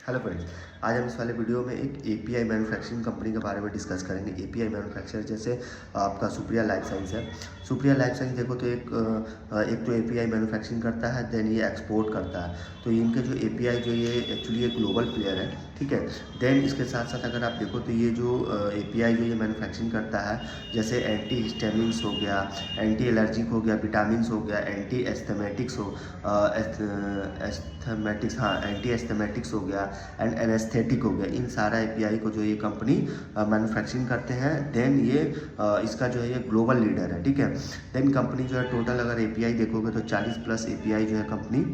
Hello friends, आज हम इस वाले वीडियो में एक एपीआई मैन्युफैक्चरिंग कंपनी के बारे में डिस्कस करेंगे। एपीआई मैन्युफैक्चर जैसे आपका सुप्रिया लाइफ साइंस है। सुप्रिया लाइफ साइंस देखो तो एक तो एपीआई मैन्युफैक्चरिंग करता है, देन ये एक्सपोर्ट करता है। तो इनके जो एपीआई जो ये एक्चुअली एक ग्लोबल प्लेयर है, ठीक है। देन इसके साथ साथ अगर आप देखो तो ये जो एपीआई जो ये मैन्युफैक्चरिंग करता है, जैसे एंटी हिस्टामिन्स हो गया, एंटी एलर्जिक हो गया, विटामिन्स हो गया, एंटी एस्थमेटिक्स एंटी एस्थमेटिक्स हो गया एंड एनेस्थेटिक हो गया। इन सारा एपीआई को जो ये कंपनी मैन्युफैक्चरिंग करते हैं। देन ये इसका जो है ये ग्लोबल लीडर है, ठीक है। देन कंपनी जो है टोटल अगर एपीआई देखोगे तो 40 प्लस एपीआई जो है कंपनी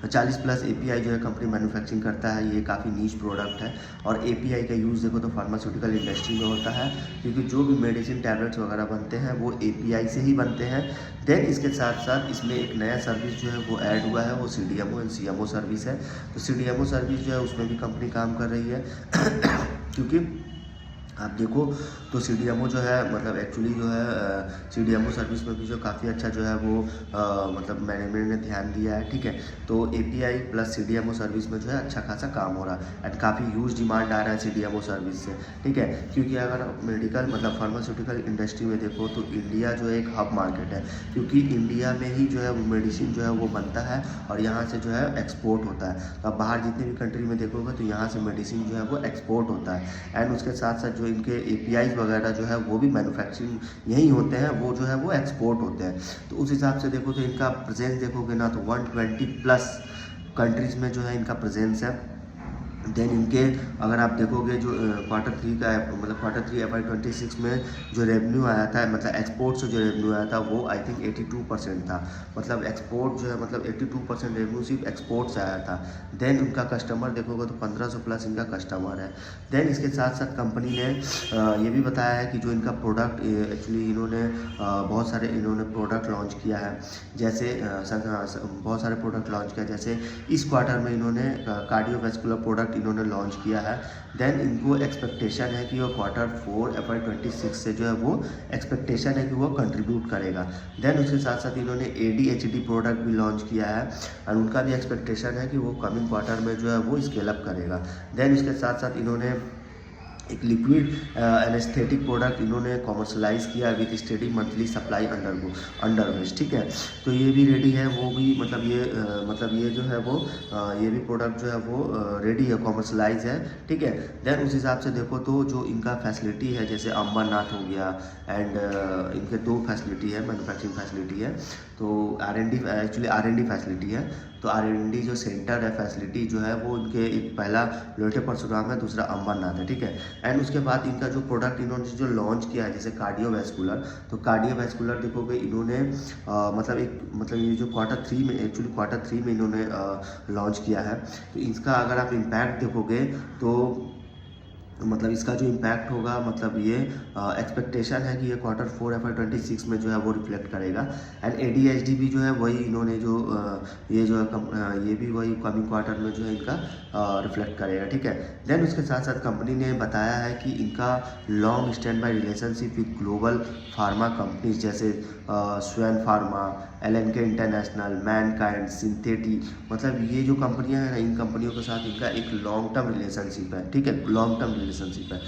40 प्लस एपीआई जो है कंपनी मैन्युफैक्चरिंग करता है। ये काफ़ी नीच प्रोडक्ट है और एपीआई का यूज़ देखो तो फार्मास्यूटिकल इंडस्ट्री में होता है, क्योंकि जो भी मेडिसिन टैबलेट्स वगैरह बनते हैं वो एपीआई से ही बनते हैं। देन इसके साथ साथ इसमें एक नया सर्विस जो है वो ऐड हुआ है, वो सीडीएमओ एंड सीएमओ सर्विस है। तो सीडीएमओ सर्विस जो है उसमें भी कंपनी काम कर रही है क्योंकि आप देखो तो सीडीएमओ जो है मतलब एक्चुअली जो है सीडीएमओ सर्विस में भी जो काफ़ी अच्छा जो है वो मतलब मैनेजमेंट ने ध्यान दिया है, ठीक है। तो एपीआई प्लस सीडीएमओ सर्विस में जो है अच्छा खासा काम हो रहा है एंड काफ़ी ह्यूज डिमांड आ रहा है सीडीएमओ सर्विस से, ठीक है। क्योंकि अगर मेडिकल मतलब फार्मास्यूटिकल इंडस्ट्री में देखो तो इंडिया जो है एक हब मार्केट है, क्योंकि इंडिया में ही जो है वो मेडिसिन जो है वो बनता है और यहाँ से जो है एक्सपोर्ट होता है। तो आप बाहर जितनी भी कंट्री में देखोगे तो यहाँ से मेडिसिन जो है वो एक्सपोर्ट होता है एंड उसके साथ साथ जो इनके एपीआई वगैरह जो है वो भी मैन्युफैक्चरिंग यही होते हैं, वो जो है वो एक्सपोर्ट होते हैं। तो उस हिसाब से देखो तो इनका प्रेजेंस देखोगे ना तो 120 प्लस कंट्रीज़ में जो है इनका प्रेजेंस है। देन इनके अगर आप देखोगे जो क्वार्टर थ्री का मतलब क्वार्टर थ्री FY26 में जो रेवेन्यू आया था, मतलब एक्सपोर्ट से जो रेवेन्यू आया था वो आई थिंक 82% था। मतलब एक्सपोर्ट जो है मतलब 82% रेवेन्यू सिर्फ एक्सपोर्ट से आया था। देन उनका कस्टमर देखोगे तो 1500 प्लस इनका कस्टमर है। देन इसके साथ साथ कंपनी ने ये भी बताया है कि जो इनका प्रोडक्ट एक्चुअली इन्होंने बहुत सारे प्रोडक्ट लॉन्च किया है। जैसे बहुत सारे प्रोडक्ट लॉन्च किया, जैसे इस क्वार्टर में इन्होंने कार्डियोवैस्कुलर प्रोडक्ट इन्होंने लॉन्च किया है। देन इनको एक्सपेक्टेशन है कि वो क्वार्टर 4 FY26 से जो है वो एक्सपेक्टेशन है कि वो कंट्रीब्यूट करेगा। देन उसके साथ साथ इन्होंने ADHD प्रोडक्ट भी लॉन्च किया है और उनका भी एक्सपेक्टेशन है कि वो कमिंग क्वार्टर में जो है वो स्केल अप करेगा। देन उसके साथ साथ इन्होंने एक लिक्विड एनेस्थेटिक प्रोडक्ट इन्होंने कॉमर्शलाइज किया विद स्टेडी मंथली सप्लाई अंडरवेज, ठीक है। तो ये भी रेडी है, वो भी मतलब ये जो है वो ये भी प्रोडक्ट जो है वो रेडी है, कॉमर्शलाइज है, ठीक है। देन उस हिसाब से देखो तो जो इनका फैसिलिटी है, जैसे अंबरनाथ हो गया एंड इनके 2 फैसिलिटी है, मैन्युफैक्चरिंग फैसिलिटी है। तो R&D फैसिलिटी है। तो R&D जो सेंटर है, फैसिलिटी जो है वो इनके एक पहला लोटे परशुराम है, दूसरा अंबरनाथ है, ठीक है। एंड उसके बाद इनका जो प्रोडक्ट इन्होंने जो लॉन्च किया है जैसे कार्डियोवैस्कुलर, तो कार्डियोवैस्कुलर देखोगे इन्होंने मतलब ये जो क्वार्टर थ्री में इन्होंने लॉन्च किया है। तो इसका अगर आप इम्पैक्ट देखोगे तो मतलब इसका जो इम्पैक्ट होगा मतलब ये एक्सपेक्टेशन है कि ये क्वार्टर 4 FY26 में जो है वो रिफ्लेक्ट करेगा। एंड ADHD भी जो है वही इन्होंने जो ये जो है ये भी वही कमिंग क्वार्टर में जो है इनका रिफ्लेक्ट करेगा, ठीक है। देन उसके साथ साथ कंपनी ने बताया है कि इनका long stand by relationship with global pharma companies जैसे Sven pharma, LNK international, Mankind, synthetic, मतलब ये जो कंपनियां हैं इन कंपनियों के साथ इनका एक लॉन्ग टर्म रिलेशनशिप है, ठीक है, लॉन्ग टर्म रिलेशनशिप है।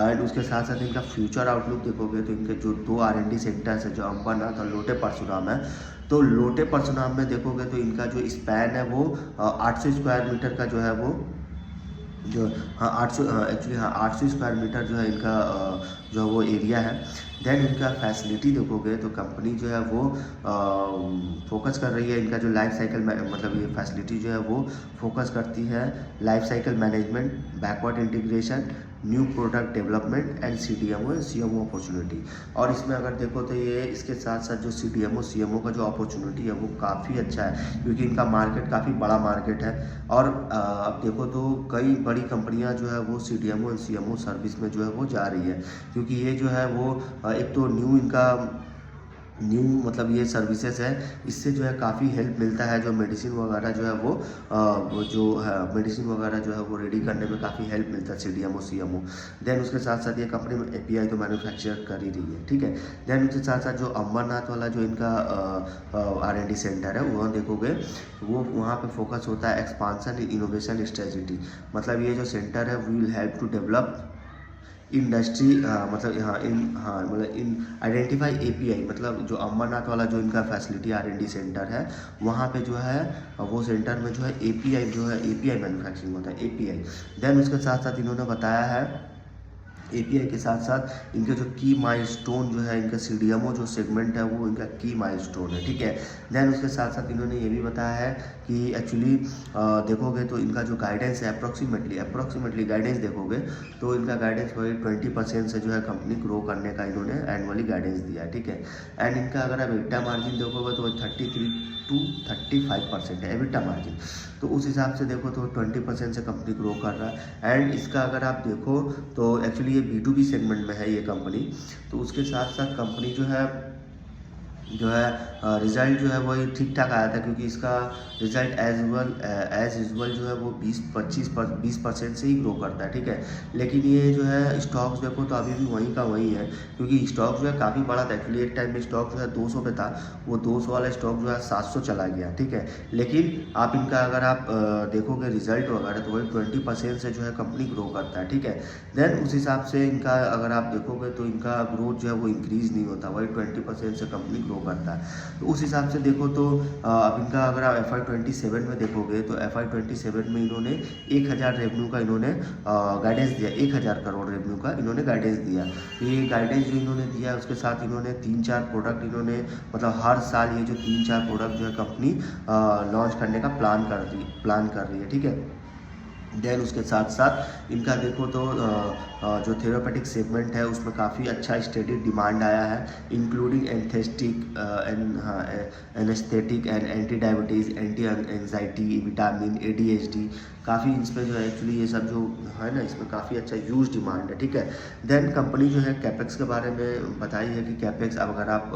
एंड उसके साथ साथ इनका फ्यूचर आउटलुक देखोगे तो इनके जो 2 R&D सेंटर्स है, जो अंबरनाथ और लोटे परशुराम है। तो लोटे परशुराम में देखोगे तो इनका जो स्पैन है वो 800 स्क्वायर मीटर का जो है वो जो 800 स्क्वायर मीटर जो है इनका जो वो एरिया है। देन इनका फैसिलिटी देखोगे तो कंपनी जो है वो फोकस कर रही है, इनका जो लाइफ साइकिल मतलब ये फैसिलिटी जो है वो फोकस करती है life cycle management, backward integration, new product development and CDMO and CMO opportunity. और इसमें अगर देखो तो ये इसके साथ साथ जो CDMO CMO का जो अपॉर्चुनिटी है वो काफ़ी अच्छा है, क्योंकि इनका मार्केट काफ़ी बड़ा मार्केट है। और अब देखो तो कई बड़ी कंपनियां जो है वो CDMO एंड CMO सर्विस में जो है वो जा रही है, क्योंकि ये जो है वो एक तो न्यू इनका न्यू मतलब ये सर्विसेज है, इससे जो है काफ़ी हेल्प मिलता है। जो मेडिसिन वगैरह जो है वो जो है मेडिसिन वगैरह जो है वो रेडी करने में काफ़ी हेल्प मिलता है CDMO CMO। देन उसके साथ साथ ये कंपनी में API तो मैन्युफैक्चर कर ही रही है, ठीक है। देन उसके साथ साथ जो अमरनाथ वाला जो इनका R&D सेंटर है वो देखोगे, वो वहाँ पे फोकस होता है एक्सपांसन इनोवेशन स्ट्रेटजी। मतलब ये जो सेंटर है will help to develop industry मतलब मतलब इन आइडेंटिफाई API। मतलब जो अमरनाथ वाला जो इनका फैसिलिटी R&D सेंटर है, वहाँ पे जो है वो सेंटर में जो है API मैन्युफैक्चरिंग होता है API। देन उसके साथ साथ इन्होंने बताया है API के साथ साथ इनके जो की माइलस्टोन जो है, इनका CDMO जो सेगमेंट है वो इनका की माइलस्टोन है, ठीक है। देन उसके साथ साथ इन्होंने ये भी बताया है कि एक्चुअली देखोगे तो इनका जो गाइडेंस है अप्रोक्सीमेटली गाइडेंस देखोगे तो इनका गाइडेंस वही 20% से जो है कंपनी ग्रो करने का इन्होंने एनुअली गाइडेंस दिया है, ठीक है। एंड इनका अगर आप एबिटा मार्जिन देखोगे तो 33 to 35% है एबिटा मार्जिन। तो उस हिसाब से देखो तो 20% से कंपनी ग्रो कर रहा है। एंड इसका अगर आप देखो तो एक्चुअली ये B2B सेगमेंट में है ये कंपनी। तो उसके साथ साथ कंपनी जो है रिज़ल्ट जो है वही ठीक ठाक आया था, क्योंकि इसका रिज़ल्ट एज यूजल जो है वो 20% से ही ग्रो करता है, ठीक है। लेकिन ये जो है स्टॉक्स देखो तो अभी भी वहीं का वहीं है, क्योंकि स्टॉक जो है काफ़ी बड़ा था। एक्चुअली एक टाइम में स्टॉक जो है 200 पे था, वो 200 वाला स्टॉक जो है 700 चला गया, ठीक है। लेकिन आप इनका अगर आप देखोगे रिजल्ट वगैरह तो वही 20% से जो है कंपनी ग्रो करता है, ठीक है। देन उस हिसाब से इनका अगर आप देखोगे तो इनका ग्रोथ जो है वो इंक्रीज़ नहीं होता, वही 20% से कंपनी ग्रो करता है। तो उस हिसाब से देखो तो अब इनका अगर आप FY27 में देखोगे तो FY27 में इन्होंने 1000 रेवेन्यू का इन्होंने गाइडेंस दिया, 1000 करोड़ रेवेन्यू का इन्होंने गाइडेंस दिया। तो ये गाइडेंस जो इन्होंने दिया उसके साथ इन्होंने 3-4 प्रोडक्ट इन्होंने मतलब हर साल ये जो 3-4 प्रोडक्ट जो है कंपनी लॉन्च करने का प्लान कर रही है, ठीक है। देन उसके साथ साथ इनका देखो तो जो थेरापेटिक सेगमेंट है उसमें काफ़ी अच्छा स्टेडी डिमांड आया है, including anaesthetic and anti diabetes, anti anxiety, vitamin, ADHD। काफ़ी इसमें जो है एक्चुअली ये सब जो है ना इसमें काफ़ी अच्छा यूज डिमांड है, ठीक है। देन कंपनी जो है कैपेक्स के बारे में बताई है कि कैपेक्स अब अगर आप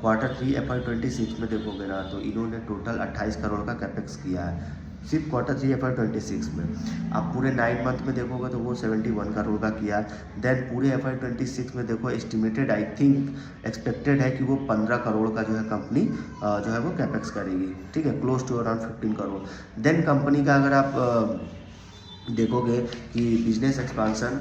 Q3 FY26 में देखोगे ना तो इन्होंने टोटल 28 करोड़ का कैपेक्स किया है सिर्फ Q3 FY26 में। आप पूरे 9 मंथ में देखोगे तो वो 71 करोड़ का किया। देन पूरे FY26 में देखो एस्टिमेटेड आई थिंक एक्सपेक्टेड है कि वो 15 करोड़ का जो है कंपनी जो है वो कैपेक्स करेगी, ठीक है, close to around 15 crore. Then company का अगर आप देखोगे कि बिजनेस एक्सपांसन,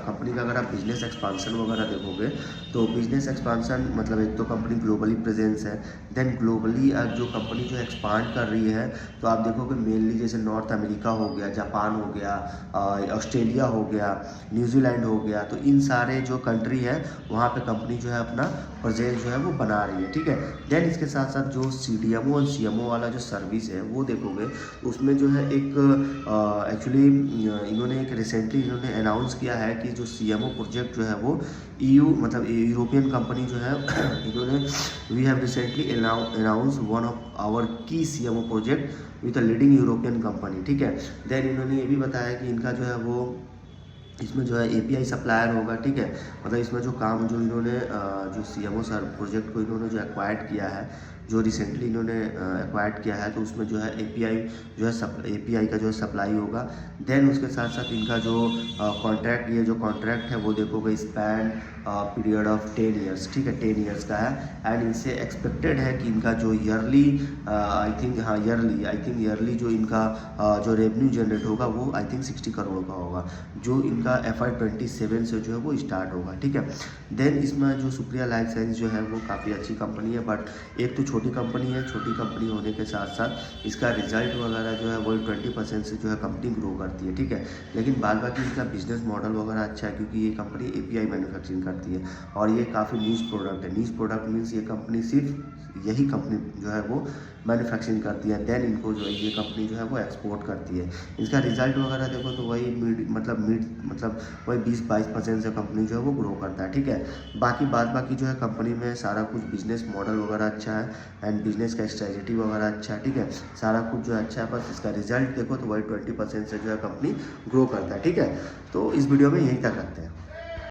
कंपनी का अगर आप बिजनेस एक्सपांसन वगैरह देखोगे तो बिजनेस एक्सपांसन मतलब एक तो कंपनी ग्लोबली प्रेजेंस है। देन ग्लोबली जो कंपनी जो एक्सपांड कर रही है तो आप देखोगे मेनली जैसे नॉर्थ अमेरिका हो गया, जापान हो गया, ऑस्ट्रेलिया हो गया, न्यूजीलैंड हो गया। तो इन सारे जो कंट्री है वहाँ पे कंपनी जो है अपना प्रेजेंस जो है वो बना रही है, ठीक है। देन इसके साथ साथ जो CDMO और CMO वाला जो सर्विस है वो देखोगे उसमें जो है एक एक्चुअली इन्होंने एक रिसेंटली इन्होंने अनाउंस किया है कि जो CMO प्रोजेक्ट जो है वो EU मतलब यूरोपियन कंपनी जो है इन्होंने we have recently announce one of our की CMO project with a leading European company, ठीक है। देन इन्होंने ये भी बताया कि इनका जो है वो इसमें जो है API सप्लायर होगा, ठीक है। मतलब इसमें जो काम जो इन्होंने जो CMO सर प्रोजेक्ट को इन्होंने जो एक्वायर्ड किया है, जो रिसेंटली इन्होंने एक्वायर्ड किया है, तो उसमें जो है API जो है API का जो है सप्लाई होगा। देन उसके साथ साथ इनका जो कॉन्ट्रैक्ट ये जो कॉन्ट्रैक्ट है वो देखोगे स्पैन पीरियड ऑफ 10 ईयर्स, ठीक है, 10 ईयर्स का है। एंड इनसे एक्सपेक्टेड है कि इनका जो ईयरली आई थिंक ईयरली जो इनका जो रेवेन्यू जनरेट होगा वो आई थिंक 60 करोड़ का होगा, जो इनका FY27 से जो है वो स्टार्ट होगा, ठीक है। देन इसमें जो सुप्रिया लाइफ साइंस जो है वो काफ़ी अच्छी कंपनी है, बट एक तो छोटी कंपनी है, छोटी कंपनी होने के साथ साथ इसका रिजल्ट वगैरह जो है वो 20% से जो है कंपनी ग्रो करती है, ठीक है। लेकिन बाद बाकी इसका बिजनेस मॉडल वगैरह अच्छा है, क्योंकि ये कंपनी API मैन्युफैक्चरिंग करती है और ये काफ़ी नीश प्रोडक्ट है। नीश प्रोडक्ट मीन्स ये कंपनी सिर्फ यही कंपनी जो है वो मैन्युफैक्चरिंग करती है। देन इनको जो है ये कंपनी जो है वो एक्सपोर्ट करती है। इसका रिजल्ट वगैरह देखो तो वही मतलब वही 20-22% से कंपनी जो है वो ग्रो करता है, ठीक है। बाकी जो है कंपनी में सारा कुछ बिजनेस मॉडल वगैरह अच्छा है एंड बिजनेस का स्ट्रेटजी वगैरह अच्छा है, ठीक है। सारा कुछ जो है अच्छा है, बस इसका रिजल्ट देखो तो वही 20% से जो है कंपनी ग्रो करता है, ठीक है। तो इस वीडियो में यहीं तक रखते हैं।